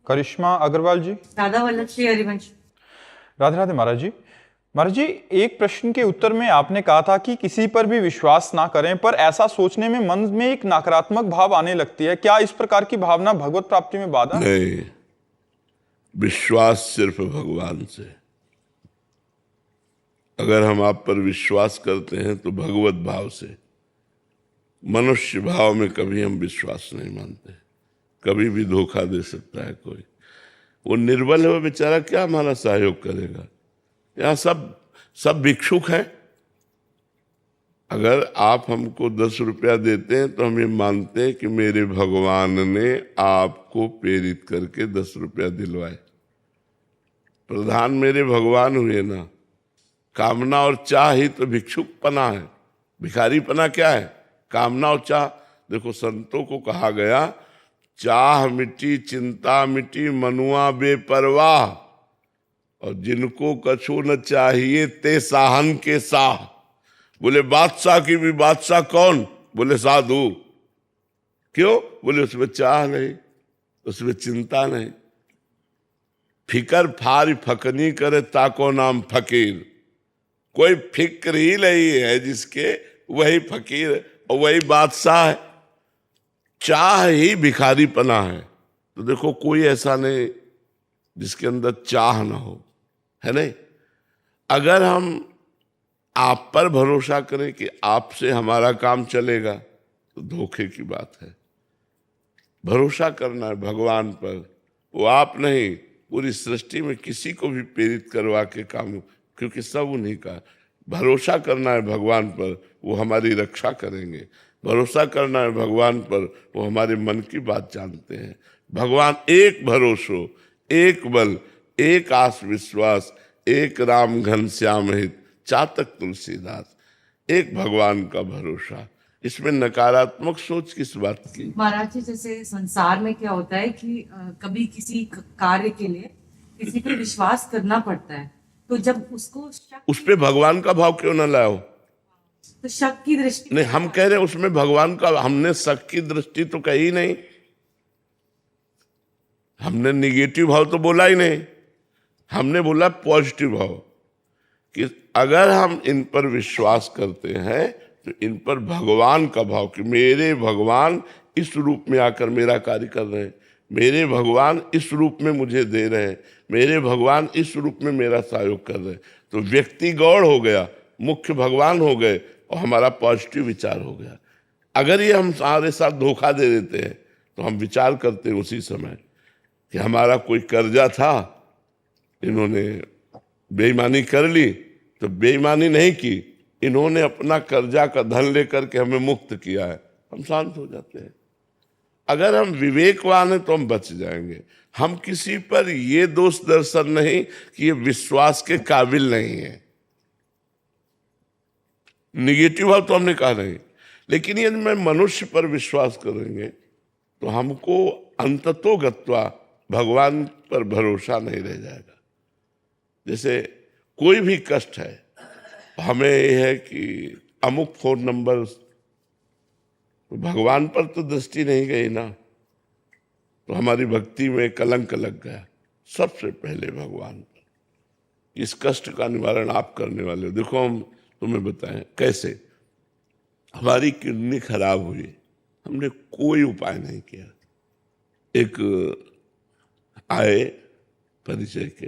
करिश्मा अग्रवाल जी। राधा वल्लभ श्री हरिवंश। राधे राधे महाराज जी। महाराज जी, एक प्रश्न के उत्तर में आपने कहा था कि किसी पर भी विश्वास ना करें, पर ऐसा सोचने में मन में एक नकारात्मक भाव आने लगती है। क्या इस प्रकार की भावना भगवत प्राप्ति में बाधा है? नहीं, विश्वास सिर्फ भगवान से। अगर हम आप पर विश्वास करते हैं तो भगवत भाव से। मनुष्य भाव में कभी हम विश्वास नहीं मानते। कभी भी धोखा दे सकता है कोई। वो निर्बल है, वो बेचारा क्या हमारा सहयोग करेगा। यहाँ सब सब भिक्षुक हैं। अगर आप हमको 10 रुपया देते हैं तो हम ये मानते हैं कि मेरे भगवान ने आपको प्रेरित करके 10 रुपया दिलवाए। प्रधान मेरे भगवान हुए ना। कामना और चाह ही तो भिक्षुक पना है। भिखारी पना क्या है? कामना और चाह। देखो, संतों को कहा गया, चाह मिटी चिंता मिटी मनुआ बेपरवाह, और जिनको कछु न चाहिए ते साहन के साह। बोले बादशाह की भी बादशाह कौन? बोले साधु। क्यों? बोले उसमें चाह नहीं, उसमें चिंता नहीं। फिकर फार फकनी करे ताको नाम फकीर। कोई फिक्र ही नहीं है जिसके, वही फकीर और वही बादशाह है। चाह ही भिखारी पना है। तो देखो, कोई ऐसा नहीं जिसके अंदर चाह ना हो, है नहीं। अगर हम आप पर भरोसा करें कि आपसे हमारा काम चलेगा, तो धोखे की बात है। भरोसा करना है भगवान पर। वो आप नहीं, पूरी सृष्टि में किसी को भी प्रेरित करवा के काम, क्योंकि सब उन्हीं का। भरोसा करना है भगवान पर, वो हमारी रक्षा करेंगे। भरोसा करना है भगवान पर, वो हमारे मन की बात जानते हैं। भगवान एक भरोसो, एक बल, एक आस विश्वास, एक राम घनश्याम हित, चातक तुलसीदास। एक भगवान का भरोसा। इसमें नकारात्मक सोच किस बात की? महाराज जी, जैसे संसार में क्या होता है कि कभी किसी कार्य के लिए किसी पर विश्वास करना पड़ता है, तो जब उसको उस पे भगवान का भाव क्यों ना लाओ? तो शक की दृष्टि नहीं, हम कह रहे हैं उसमें भगवान का, हमने शक की दृष्टि तो कही नहीं। हमने निगेटिव भाव तो बोला ही नहीं। हमने बोला पॉजिटिव भाव, कि अगर हम इन पर विश्वास करते हैं तो इन पर भगवान का भाव, कि मेरे भगवान इस रूप में आकर मेरा कार्य कर रहे हैं, मेरे भगवान इस रूप में मुझे दे रहे हैं, मेरे भगवान इस रूप में मेरा सहयोग कर रहे हैं। तो व्यक्ति गौड़ हो गया, मुख्य भगवान हो गए, और हमारा पॉजिटिव विचार हो गया। अगर ये हम हमारे साथ धोखा दे देते हैं तो हम विचार करते हैं उसी समय कि हमारा कोई कर्जा था, इन्होंने बेईमानी कर ली। तो बेईमानी नहीं की, इन्होंने अपना कर्जा का धन लेकर के हमें मुक्त किया है। हम शांत हो जाते हैं। अगर हम विवेकवान हैं तो हम बच जाएंगे। हम किसी पर ये दोष दर्शन नहीं कि ये विश्वास के काबिल नहीं है। निगेटिव भाव तो हमने कहा नहीं, लेकिन यदि मैं मनुष्य पर विश्वास करेंगे तो हमको अंततो गत्वा भगवान पर भरोसा नहीं रह जाएगा। जैसे कोई भी कष्ट है, हमें यह है कि अमुक फोन नंबर, तो भगवान पर तो दृष्टि नहीं गई ना, तो हमारी भक्ति में कलंक लग गया। सबसे पहले भगवान पर। इस कष्ट का निवारण आप करने वाले हो। देखो, हम तुम्हें बताएं कैसे। हमारी किडनी खराब हुई, हमने कोई उपाय नहीं किया। एक आए परिचय के,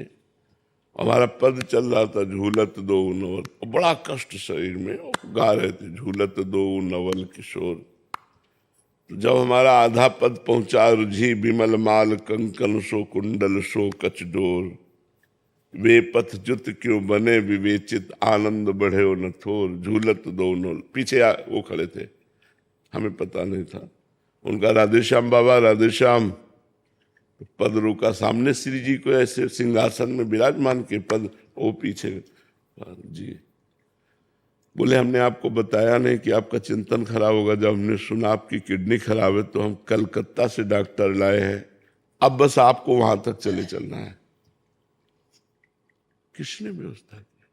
हमारा पद चल रहा था, झूलत दो नवल, बड़ा कष्ट शरीर में, गा रहे थे झूलत दो नवल किशोर। तो जब हमारा आधा पद पहुंचा, रुझी बिमल माल कंकन सो कुंडल सो कचडोर, वे पथ जुत क्यों बने विवेचित, आनंद बढ़े हो न थोर, झूलत दो नवल। पीछे वो खड़े थे, हमें पता नहीं था। उनका राधेश्याम बाबा, राधेश्याम। पद रुका, सामने श्री जी को ऐसे सिंहासन में विराजमान के पद, वो पीछे जी। बोले हमने आपको बताया नहीं कि आपका चिंतन खराब होगा। जब हमने सुना आपकी किडनी खराब है तो हम कलकत्ता से डॉक्टर लाए हैं, अब बस आपको वहां तक चले चलना है। किसने व्यवस्था की?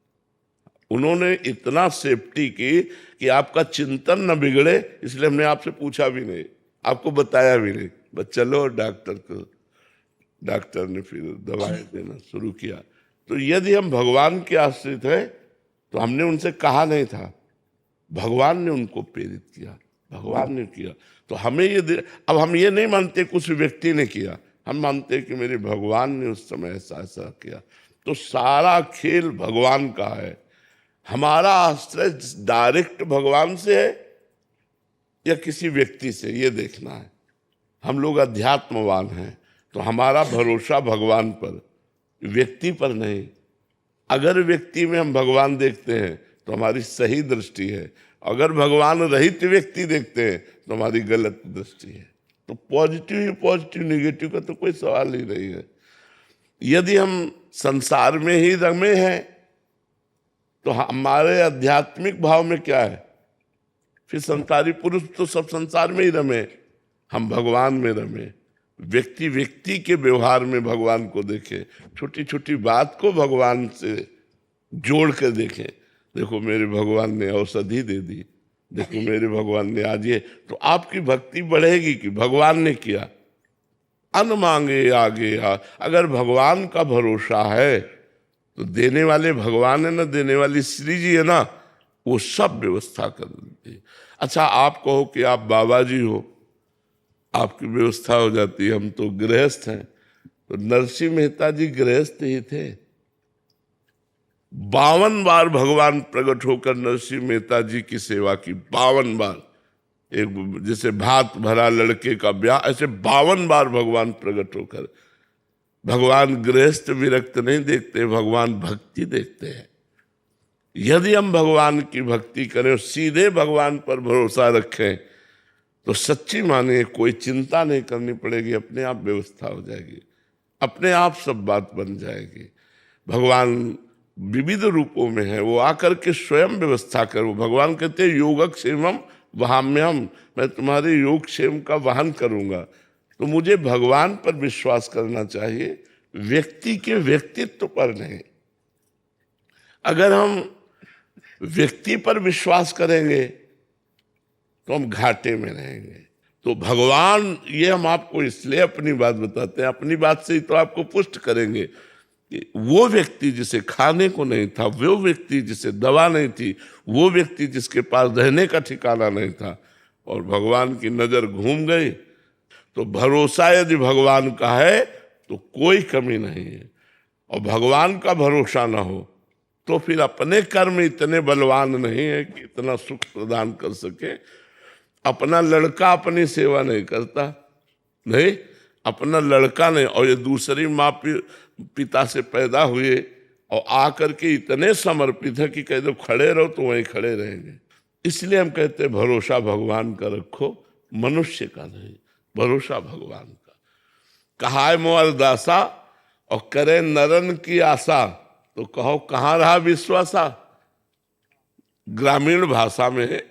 उन्होंने इतना सेफ्टी की कि आपका चिंतन न बिगड़े, इसलिए हमने आपसे पूछा भी नहीं, आपको बताया भी नहीं, बस चलो डॉक्टर को। डॉक्टर ने फिर दवाएं देना शुरू किया। तो यदि हम भगवान के आश्रित हैं तो हमने उनसे कहा नहीं था, भगवान ने उनको प्रेरित किया, भगवान ने किया। तो हमें अब हम ये नहीं मानते कुछ व्यक्ति ने किया, हम मानते कि मेरे भगवान ने उस समय ऐसा ऐसा किया। तो सारा खेल भगवान का है। हमारा आश्रय डायरेक्ट भगवान से है या किसी व्यक्ति से, ये देखना है। हम लोग अध्यात्मवान हैं तो हमारा भरोसा भगवान पर, व्यक्ति पर नहीं। अगर व्यक्ति में हम भगवान देखते हैं तो हमारी सही दृष्टि है, अगर भगवान रहित व्यक्ति देखते हैं तो हमारी गलत दृष्टि है। तो पॉजिटिव नेगेटिव का तो कोई सवाल ही नहीं है। यदि हम संसार में ही रमे हैं तो हमारे आध्यात्मिक भाव में क्या है? फिर संसारी पुरुष तो सब संसार में ही रमे, हम भगवान में रमे। व्यक्ति व्यक्ति के व्यवहार में भगवान को देखें, छोटी छोटी बात को भगवान से जोड़ कर देखें। देखो मेरे भगवान ने औषधि दे दी, देखो मेरे भगवान ने आज ये, तो आपकी भक्ति बढ़ेगी कि भगवान ने किया। अन्न मांगे आगे आ, अगर भगवान का भरोसा है तो देने वाले भगवान है ना, देने वाली श्री जी है ना, वो सब व्यवस्था कर देती है। अच्छा आप कहो कि आप बाबा जी हो, आपकी व्यवस्था हो जाती है, हम तो गृहस्थ हैं। तो नरसिंह मेहता जी गृहस्थ ही थे। 52 बार भगवान प्रकट होकर नरसिंह मेहता जी की सेवा की, 52 बार। एक जैसे भात भरा लड़के का ब्याह, ऐसे 52 बार भगवान प्रकट होकर। भगवान गृहस्थ विरक्त नहीं देखते, भगवान भक्ति देखते हैं। यदि हम भगवान की भक्ति करें और सीधे भगवान पर भरोसा रखें तो सच्ची माने कोई चिंता नहीं करनी पड़ेगी, अपने आप व्यवस्था हो जाएगी, अपने आप सब बात बन जाएगी। भगवान विविध रूपों में है, वो आकर के स्वयं व्यवस्था करो। भगवान कहते हैं योगक्षेमम वहाम्यहम, मैं तुम्हारे योगक्षेम का वहन करूंगा। तो मुझे भगवान पर विश्वास करना चाहिए, व्यक्ति के व्यक्तित्व पर नहीं। अगर हम व्यक्ति पर विश्वास करेंगे तो हम घाटे में रहेंगे। तो भगवान, ये हम आपको इसलिए अपनी बात बताते हैं, अपनी बात से ही तो आपको पुष्ट करेंगे कि वो व्यक्ति जिसे खाने को नहीं था, वो व्यक्ति जिसे दवा नहीं थी, वो व्यक्ति जिसके पास रहने का ठिकाना नहीं था, और भगवान की नजर घूम गई। तो भरोसा यदि भगवान का है तो कोई कमी नहीं है। और भगवान का भरोसा ना हो तो फिर अपने कर्म इतने बलवान नहीं है कि इतना सुख प्रदान कर सके। अपना लड़का अपनी सेवा नहीं करता, नहीं, अपना लड़का नहीं, और ये दूसरी माँ पिता से पैदा हुए और आकर के इतने समर्पित है कि कह दो खड़े रहो तो वहीं खड़े रहेंगे। इसलिए हम कहते हैं भरोसा भगवान का रखो, मनुष्य का नहीं, भरोसा भगवान का। कहाय मोर दासा और करे नरन की आशा, तो कहो कहाँ रहा विश्वासा। ग्रामीण भाषा में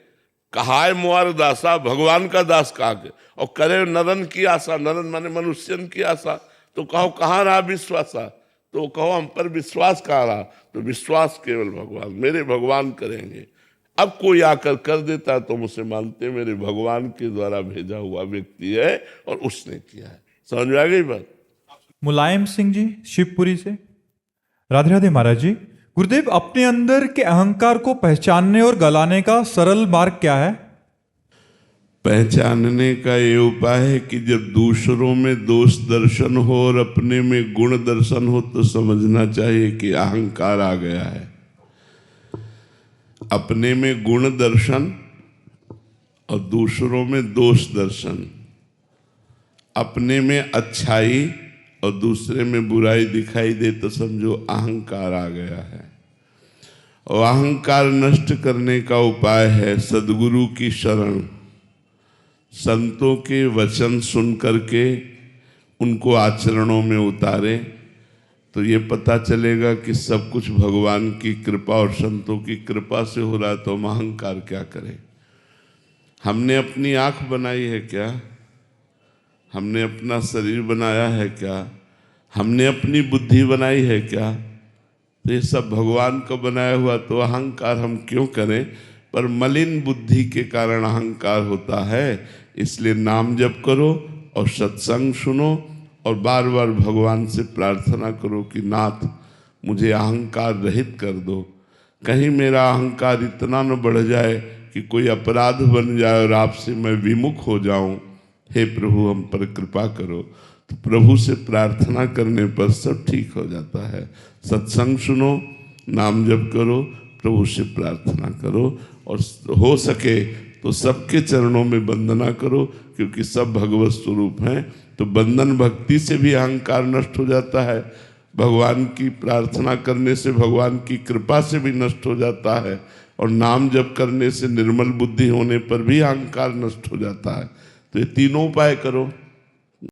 कहाय मोर दासा, भगवान का दास कहा के, और करे नरन की आशा, नरन माने मनुष्यन की आशा, तो कहो कहाँ रहा विश्वासा। तो कहो हम पर विश्वास कहाँ रहा, तो विश्वास केवल भगवान, मेरे भगवान करेंगे। अब कोई आकर कर देता तो मुझे मानते मेरे भगवान के द्वारा भेजा हुआ व्यक्ति है और उसने किया है। समझ में आ गई बात? मुलायम सिंह जी शिवपुरी से। राधे राधे महाराज जी। गुरुदेव, अपने अंदर के अहंकार को पहचानने और गलाने का सरल मार्ग क्या है? पहचानने का ये उपाय है कि जब दूसरों में दोष दर्शन हो और अपने में गुण दर्शन हो तो समझना चाहिए कि अहंकार आ गया है। अपने में गुण दर्शन और दूसरों में दोष दर्शन, अपने में अच्छाई और दूसरे में बुराई दिखाई दे तो समझो अहंकार आ गया है। और अहंकार नष्ट करने का उपाय है सद्गुरु की शरण, संतों के वचन सुन करके उनको आचरणों में उतारे तो ये पता चलेगा कि सब कुछ भगवान की कृपा और संतों की कृपा से हो रहा है। तो हम अहंकार क्या करें? हमने अपनी आँख बनाई है क्या? हमने अपना शरीर बनाया है क्या? हमने अपनी बुद्धि बनाई है क्या? तो ये सब भगवान का बनाया हुआ, तो अहंकार हम क्यों करें? पर मलिन बुद्धि के कारण अहंकार होता है। इसलिए नाम जप करो और सत्संग सुनो और बार बार भगवान से प्रार्थना करो कि नाथ मुझे अहंकार रहित कर दो, कहीं मेरा अहंकार इतना न बढ़ जाए कि कोई अपराध बन जाए और आपसे मैं विमुख हो जाऊं। हे प्रभु हम पर कृपा करो। तो प्रभु से प्रार्थना करने पर सब ठीक हो जाता है। सत्संग सुनो, नाम जप करो, प्रभु से प्रार्थना करो और हो सके तो सबके चरणों में वंदना करो, क्योंकि सब भगवत स्वरूप हैं। तो बंधन भक्ति से भी अहंकार नष्ट हो जाता है, भगवान की प्रार्थना करने से भगवान की कृपा से भी नष्ट हो जाता है, और नाम जप करने से निर्मल बुद्धि होने पर भी अहंकार नष्ट हो जाता है। तो ये तीनों उपाय करो।